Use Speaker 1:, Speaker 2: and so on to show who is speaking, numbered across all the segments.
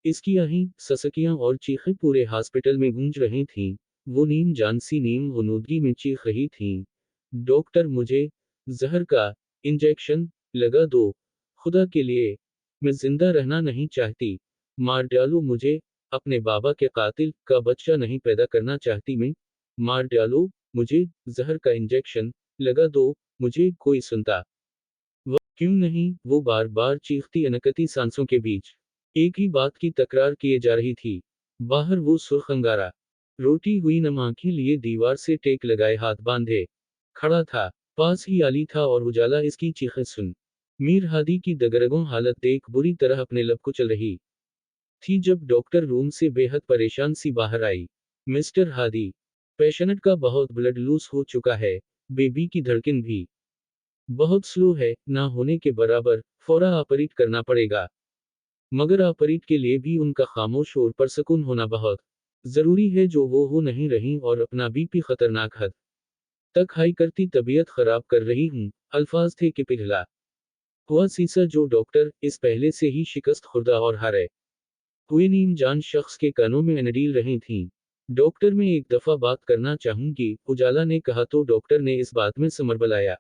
Speaker 1: इसकी आही, ससकियां और चीखें पूरे हॉस्पिटल में गूंज रही थीं। वो नीम जान सी नीम गुनूदगी में चीख रही थीं। डॉक्टर, मुझे जहर का इंजेक्शन लगा दो। खुदा के लिए, मैं जिंदा रहना नहीं चाहती। मार डालो मुझे। अपने बाबा के कातिल का बच्चा नहीं पैदा करना चाहती मैं। मार डालो मुझे। जहर का इंजेक्शन लगा दो। मुझे कोई सुनता वह क्यों नहीं? वो बार बार चीखती अनकती सांसों के बीच एक ही बात की तकरार किए जा रही थी। बाहर वो सुर्ख अंगारा रोटी हुई नम आंखें लिए दीवार से टेक लगाए हाथ बांधे खड़ा था। पास ही आली था और उजाला इसकी चीखें सुन मीर हादी की दगरगों हालत देख बुरी तरह अपने लब कुचल रही थी जब डॉक्टर रूम से बेहद परेशान सी बाहर आई। मिस्टर हादी, पेशेंट का बहुत ब्लड लूज हो चुका है। बेबी की धड़कन भी बहुत स्लो है, ना होने के बराबर, फौरा ऑपरेट करना पड़ेगा। मगर ऑपरेट के लिए भी उनका खामोश और परसकून होना बहुत जरूरी है, जो वो हो नहीं रही और अपना बीपी खतरनाक हद तक हाई करती तबीयत खराब कर रही हूँ। अल्फाज थे कि पिघला हुआ सीसा जो डॉक्टर इस पहले से ही शिकस्त खुर्दा और हारे हुए नीम जान शख्स के कानों में अनडील रही थीं। डॉक्टर, मैं एक दफा बात करना चाहूंगी, उजाला ने कहा तो डॉक्टर ने इस बात में समर बनाया।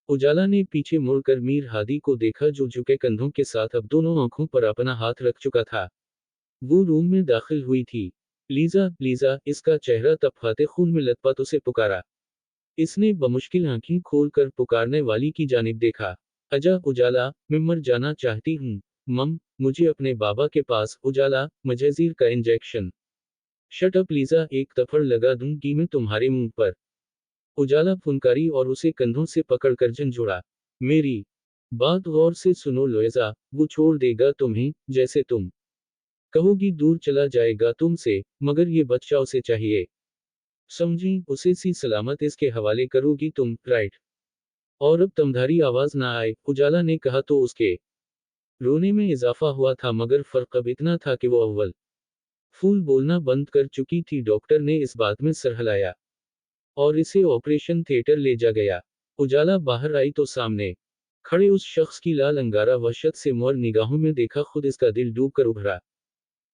Speaker 1: उजाला ने पीछे मुड़कर मीर हादी को देखा जो झुके कंधों के साथ अब दोनों आंखों पर अपना हाथ रख चुका था। वो रूम में दाखिल हुई थी। लीजा, लीजा, इसका चेहरा तपहाते खून में लथपथ उसे पुकारा। इसने बमुश्किल आंखें खोलकर पुकारने वाली की जानिब देखा। अजा, उजाला, मैं मर जाना चाहती हूँ। मम, मुझे अपने बाबा के पास। उजाला, मजेजीर का इंजेक्शन। शट अप लीजा, एक थप्पड़ लगा दूंगी मैं तुम्हारे मुंह पर। उजाला फुनकारी और उसे कंधों से पकड़कर झंझोड़ा। मेरी बात गौर से सुनो लोएजा, वो छोड़ देगा तुम्हें, जैसे तुम कहोगी दूर चला जाएगा तुमसे, मगर ये बच्चा उसे चाहिए। समझी? उसे सी सलामत इसके हवाले करोगी तुम, राइट? और अब तमधारी आवाज ना आए, उजाला ने कहा तो उसके रोने में इजाफा हुआ था, मगर फर्क अब इतना था कि वो अव्वल फूल बोलना बंद कर चुकी थी। डॉक्टर ने इस बात में सर हिलाया और इसे ऑपरेशन थिएटर ले जा गया। उजाला बाहर आई तो सामने खड़े उस शख्स की लाल अंगारा वहशत से मोर निगाहों में देखा, खुद इसका दिल डूब कर उभरा।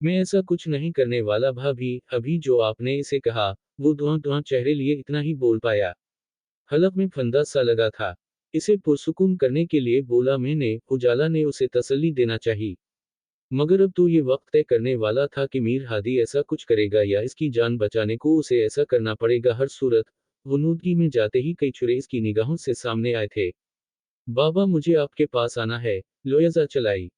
Speaker 1: मैं ऐसा कुछ नहीं करने वाला भाभी, अभी जो आपने इसे कहा। वो धुआं धुआं चेहरे लिए इतना ही बोल पाया। हलक में फंदा सा लगा था। इसे पुरसुकून करने के लिए बोला मैंने। उजाला ने उसे तसल्ली देना चाहिए, मगर अब तो ये वक्त तय करने वाला था कि मीर हादी ऐसा कुछ करेगा या इसकी जान बचाने को उसे ऐसा करना पड़ेगा हर सूरत। गुनूदगी में जाते ही कई छुरे इसकी निगाहों से सामने आए थे। बाबा, मुझे आपके पास आना है। लोयजा चलाई।